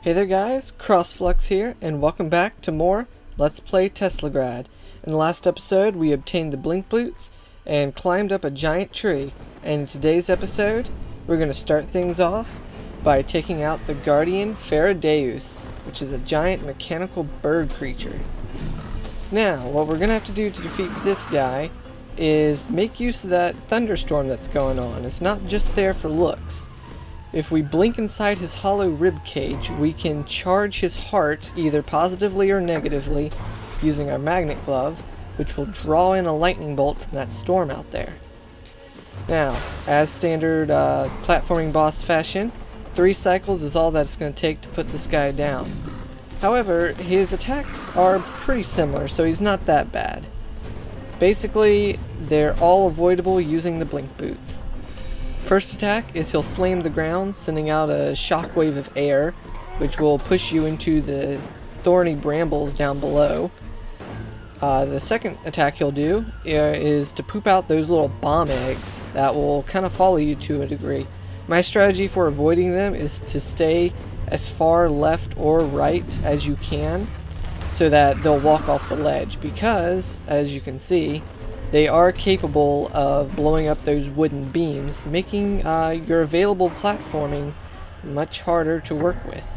Hey there guys, CrossFlux here, and welcome back to more Let's Play Teslagrad. In the last episode, we obtained the blink boots and climbed up a giant tree, and in today's episode, we're going to start things off by taking out the Guardian Faraday, which is a giant mechanical bird creature. Now, what we're going to have to do to defeat this guy is make use of that thunderstorm that's going on. It's not just there for looks. If we blink inside his hollow rib cage, we can charge his heart either positively or negatively using our magnet glove, which will draw in a lightning bolt from that storm out there. Now, as standard platforming boss fashion, 3 cycles is all that it's going to take to put this guy down. However, his attacks are pretty similar, so he's not that bad. Basically, they're all avoidable using the blink boots. First attack is he'll slam the ground, sending out a shockwave of air, which will push you into the thorny brambles down below. The second attack he'll do is to poop out those little bomb eggs that will kind of follow you to a degree. My strategy for avoiding them is to stay as far left or right as you can so that they'll walk off the ledge, because, as you can see, they are capable of blowing up those wooden beams, making your available platforming much harder to work with.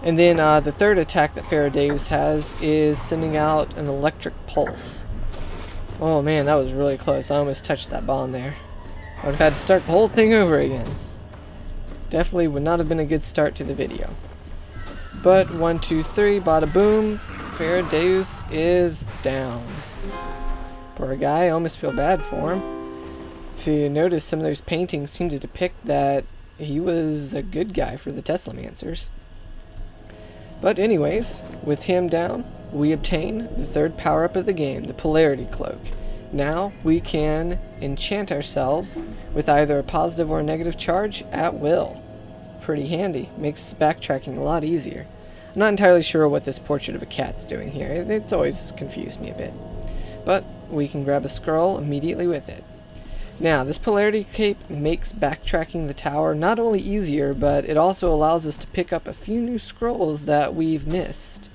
And then the third attack that Faraday has is sending out an electric pulse. Oh man, that was really close. I almost touched that bomb there. I would have had to start the whole thing over again. Definitely would not have been a good start to the video. But 1, 2, 3, bada boom, Faraday is down. Poor guy, I almost feel bad for him. If you notice, some of those paintings seem to depict that he was a good guy for the Teslamancers. But anyways, with him down, we obtain the third power-up of the game, the Polarity Cloak. Now we can enchant ourselves with either a positive or a negative charge at will. Pretty handy, makes backtracking a lot easier. I'm not entirely sure what this portrait of a cat's doing here. It's always confused me a bit. But we can grab a scroll immediately with it. Now, this Polarity Cape makes backtracking the tower not only easier, but it also allows us to pick up a few new scrolls that we've missed.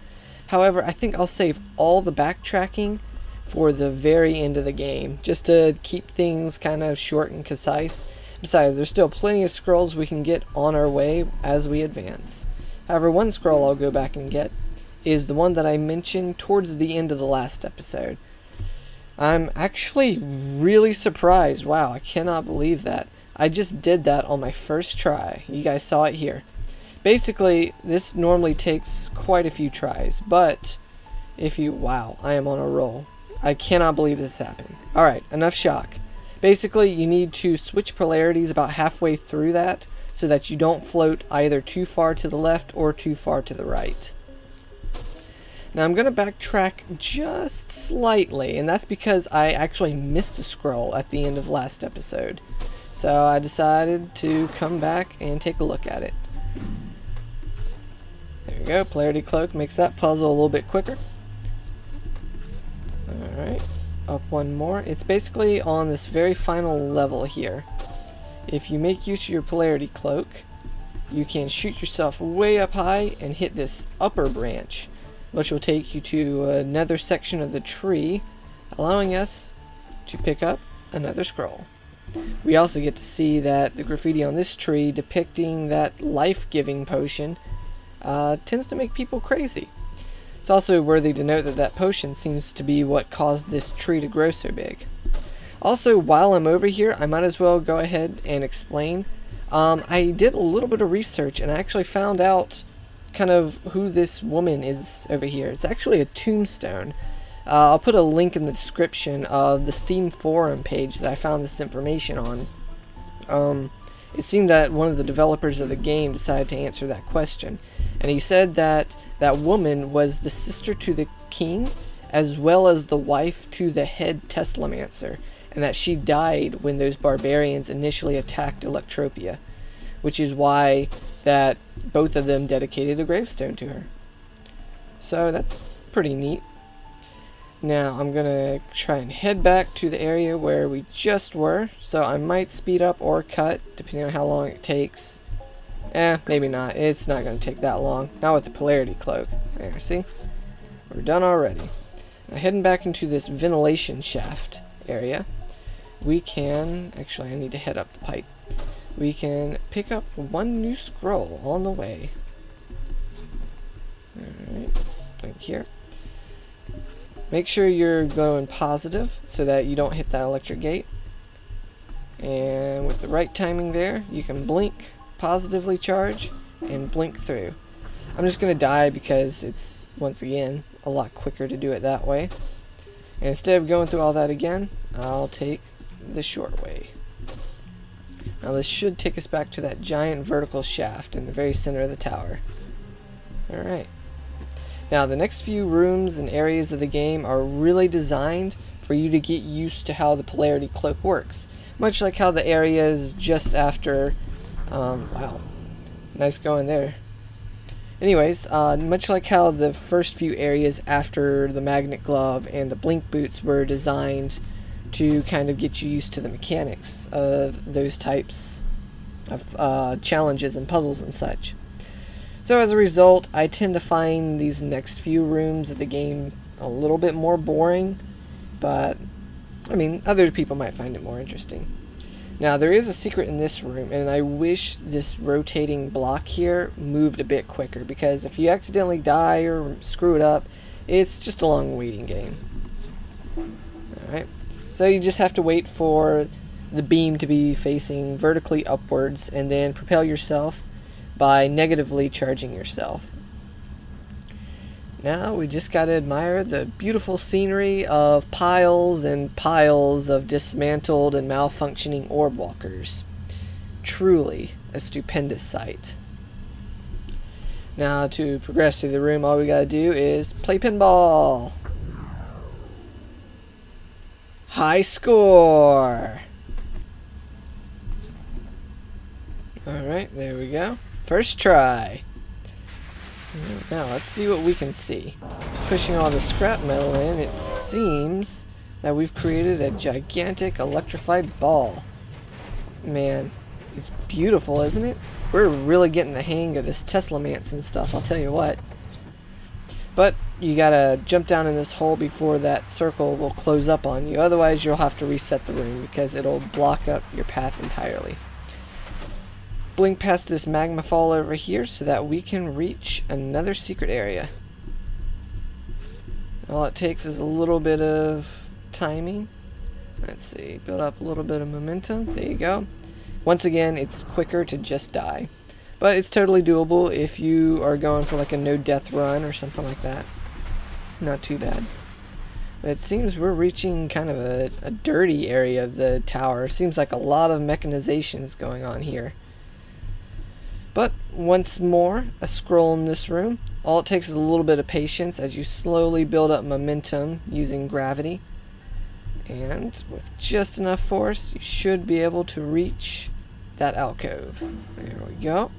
However, I think I'll save all the backtracking for the very end of the game, just to keep things kind of short and concise. Besides, there's still plenty of scrolls we can get on our way as we advance. However, one scroll I'll go back and get is the one that I mentioned towards the end of the last episode. I'm actually really surprised. Wow, I cannot believe that. I just did that on my first try. You guys saw it here. Basically, this normally takes quite a few tries, but if you... Wow, I am on a roll. I cannot believe this happened. Alright, enough shock. Basically, you need to switch polarities about halfway through that so that you don't float either too far to the left or too far to the right. Now I'm going to backtrack just slightly, and that's because I actually missed a scroll at the end of last episode. So I decided to come back and take a look at it. There we go, Polarity Cloak makes that puzzle a little bit quicker. Alright, up one more. It's basically on this very final level here. If you make use of your Polarity Cloak, you can shoot yourself way up high and hit this upper branch, which will take you to another section of the tree, allowing us to pick up another scroll. We also get to see that the graffiti on this tree depicting that life-giving potion tends to make people crazy. It's also worthy to note that that potion seems to be what caused this tree to grow so big. Also, while I'm over here, I might as well go ahead and explain. I did a little bit of research and I actually found out kind of who this woman is over here. It's actually a tombstone. I'll put a link in the description of the Steam forum page that I found this information on. It seemed that one of the developers of the game decided to answer that question, and he said that that woman was the sister to the king as well as the wife to the head Teslamancer, and that she died when those barbarians initially attacked Electropia, which is why that both of them dedicated a gravestone to her. So that's pretty neat. Now I'm gonna try and head back to the area where we just were, so I might speed up or cut depending on how long it takes. Maybe not. It's not going to take that long. Not with the Polarity Cloak. There, see? We're done already. Now heading back into this ventilation shaft area, we can... Actually, I need to head up the pipe. We can pick up one new scroll on the way. Alright, right here. Make sure you're going positive so that you don't hit that electric gate. And with the right timing there, you can blink, positively charge, and blink through. I'm just going to die because it's, once again, a lot quicker to do it that way. And instead of going through all that again, I'll take the short way. Now this should take us back to that giant vertical shaft in the very center of the tower. Alright. Now the next few rooms and areas of the game are really designed for you to get used to how the Polarity Cloak works. Much like how the areas just after... wow. Nice going there. Anyways, much like how the first few areas after the Magnet Glove and the Blink Boots were designed to kind of get you used to the mechanics of those types of challenges and puzzles and such. So as a result, I tend to find these next few rooms of the game a little bit more boring, but I mean, other people might find it more interesting. Now there is a secret in this room, and I wish this rotating block here moved a bit quicker, because if you accidentally die or screw it up, it's just a long waiting game. Alright, so you just have to wait for the beam to be facing vertically upwards and then propel yourself by negatively charging yourself. Now we just gotta admire the beautiful scenery of piles and piles of dismantled and malfunctioning Orb Walkers. Truly a stupendous sight. Now to progress through the room, all we gotta do is play pinball. High score! Alright, there we go. First try. Now let's see what we can see. Pushing all the scrap metal in, it seems that we've created a gigantic electrified ball. Man, it's beautiful, isn't it? We're really getting the hang of this Tesla-mance and stuff, I'll tell you what. But you gotta jump down in this hole before that circle will close up on you. Otherwise you'll have to reset the room because it'll block up your path entirely. Blink past this magma fall over here so that we can reach another secret area. All it takes is a little bit of timing. Let's see, build up a little bit of momentum. There you go. Once again, it's quicker to just die. But it's totally doable if you are going for like a no death run or something like that. Not too bad. But it seems we're reaching kind of a dirty area of the tower. Seems like a lot of mechanizations going on here. But once more, a scroll in this room. All it takes is a little bit of patience as you slowly build up momentum using gravity. And with just enough force, you should be able to reach that alcove. There we go.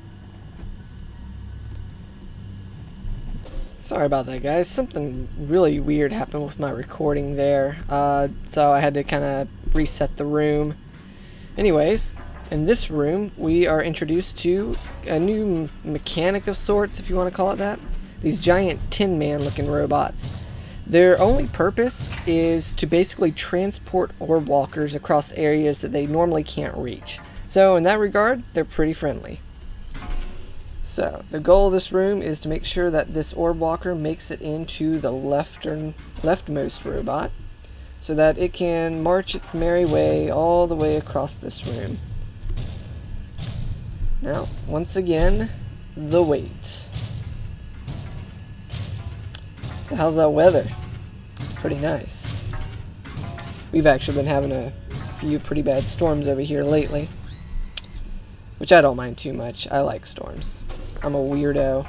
Sorry about that, guys. Something really weird happened with my recording there. So I had to kind of reset the room. Anyways, in this room, we are introduced to a new mechanic of sorts, if you want to call it that. These giant Tin Man looking robots. Their only purpose is to basically transport Orb Walkers across areas that they normally can't reach. So in that regard, they're pretty friendly. So the goal of this room is to make sure that this Orb Walker makes it into the leftmost robot, so that it can march its merry way all the way across this room. Now, once again, the wait. So how's that weather? It's pretty nice. We've actually been having a few pretty bad storms over here lately, which I don't mind too much. I like storms. I'm a weirdo.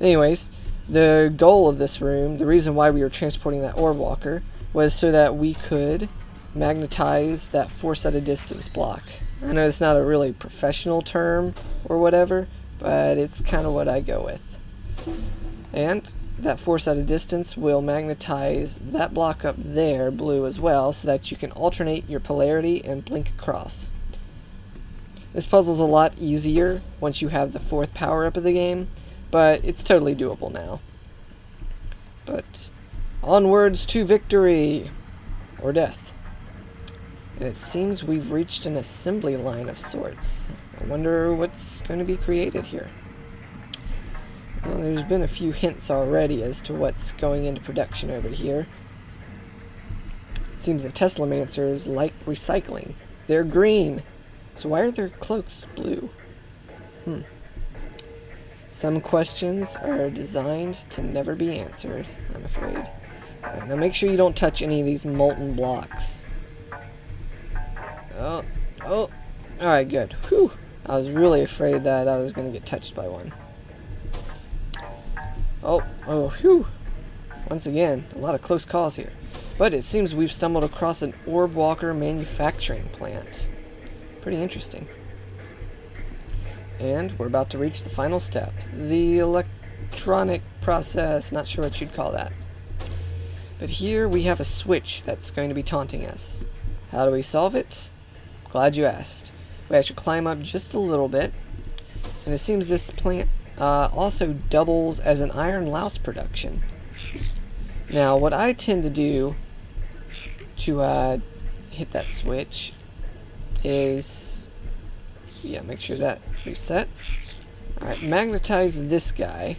Anyways, the goal of this room, the reason why we were transporting that Orb Walker, was so that we could magnetize that force at a distance block. I know it's not a really professional term or whatever, but it's kind of what I go with. And that force at a distance will magnetize that block up there blue as well, so that you can alternate your polarity and blink across. This puzzle's a lot easier once you have the 4th power-up of the game, but it's totally doable now. But onwards to victory! Or death. And it seems we've reached an assembly line of sorts. I wonder what's going to be created here. Well, there's been a few hints already as to what's going into production over here. It seems the Teslamancers like recycling. They're green. So why are their cloaks blue? Some questions are designed to never be answered, I'm afraid. Right, now make sure you don't touch any of these molten blocks. Oh. Alright, good. Whew. I was really afraid that I was going to get touched by one. Whew. Once again, a lot of close calls here. But it seems we've stumbled across an Orb Walker manufacturing plant. Pretty interesting. And we're about to reach the final step. The electronic process. Not sure what you'd call that. But here we have a switch that's going to be taunting us. How do we solve it? Glad you asked. We have to climb up just a little bit. And it seems this plant also doubles as an iron louse production. Now, what I tend to do to hit that switch is, make sure that resets. Alright, magnetize this guy.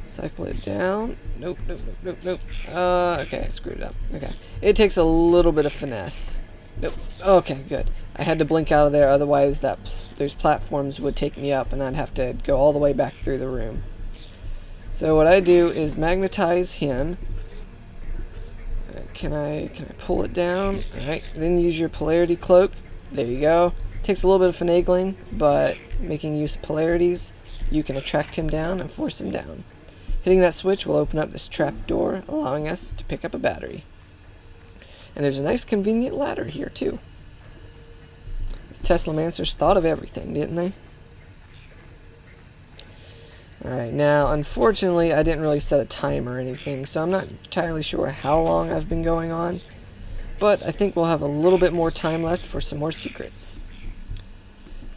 Cycle it down. Nope. Okay, I screwed it up. Okay. It takes a little bit of finesse. Nope. Okay, good. I had to blink out of there, otherwise those platforms would take me up and I'd have to go all the way back through the room. So what I do is magnetize him. Can I pull it down? Alright, then use your Polarity Cloak. There you go. Takes a little bit of finagling, but making use of polarities, you can attract him down and force him down. Hitting that switch will open up this trap door, allowing us to pick up a battery. And there's a nice convenient ladder here too. The Teslamancers thought of everything, didn't they? Alright, now unfortunately I didn't really set a timer or anything, so I'm not entirely sure how long I've been going on. But I think we'll have a little bit more time left for some more secrets.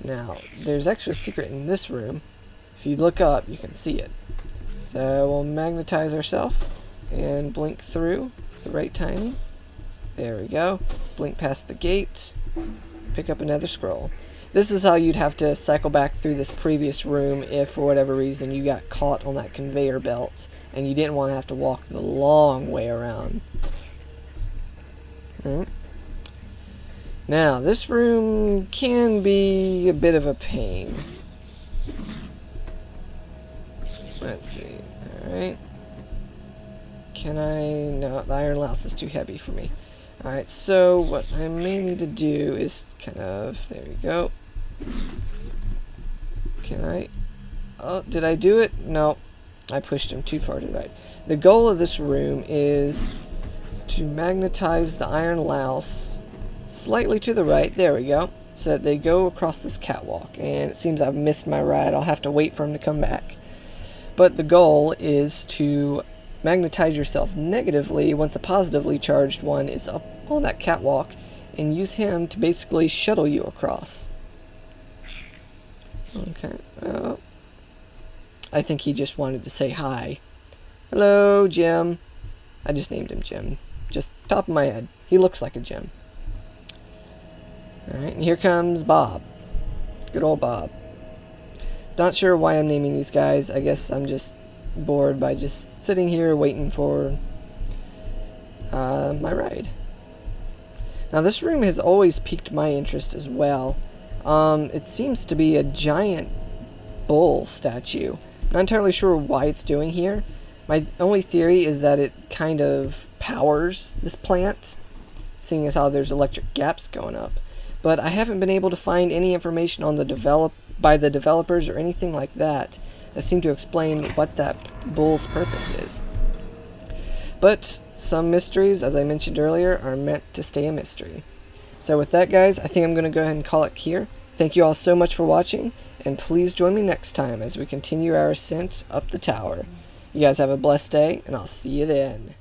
Now, there's actually a secret in this room. If you look up, you can see it. So we'll magnetize ourselves and blink through the right timing. There we go. Blink past the gate. Pick up another scroll. This is how you'd have to cycle back through this previous room if, for whatever reason, you got caught on that conveyor belt and you didn't want to have to walk the long way around. Alright. Now, this room can be a bit of a pain. Let's see. Alright. Can I... No, the iron louse is too heavy for me. Alright, so what I may need to do is kind of... There we go. Can I... Oh, did I do it? No. I pushed him too far to the right. The goal of this room is to magnetize the iron louse slightly to the right. There we go. So that they go across this catwalk. And it seems I've missed my ride. I'll have to wait for him to come back. But the goal is to magnetize yourself negatively once a positively charged one is up on that catwalk and use him to basically shuttle you across. Okay. I think he just wanted to say hi. Hello, Jim. I just named him Jim. Just top of my head. He looks like a Jim. Alright, and here comes Bob. Good old Bob. Not sure why I'm naming these guys. I guess I'm just bored by just sitting here waiting for my ride. Now this room has always piqued my interest as well. It seems to be a giant bull statue. Not entirely sure why it's doing here. My only theory is that it kind of powers this plant, seeing as how there's electric gaps going up. But I haven't been able to find any information on the developers or anything like that seem to explain what that bull's purpose is. But some mysteries, as I mentioned earlier, are meant to stay a mystery. So with that, guys, I think I'm going to go ahead and call it here. Thank you all so much for watching, and please join me next time as we continue our ascent up the tower. You guys have a blessed day, and I'll see you then.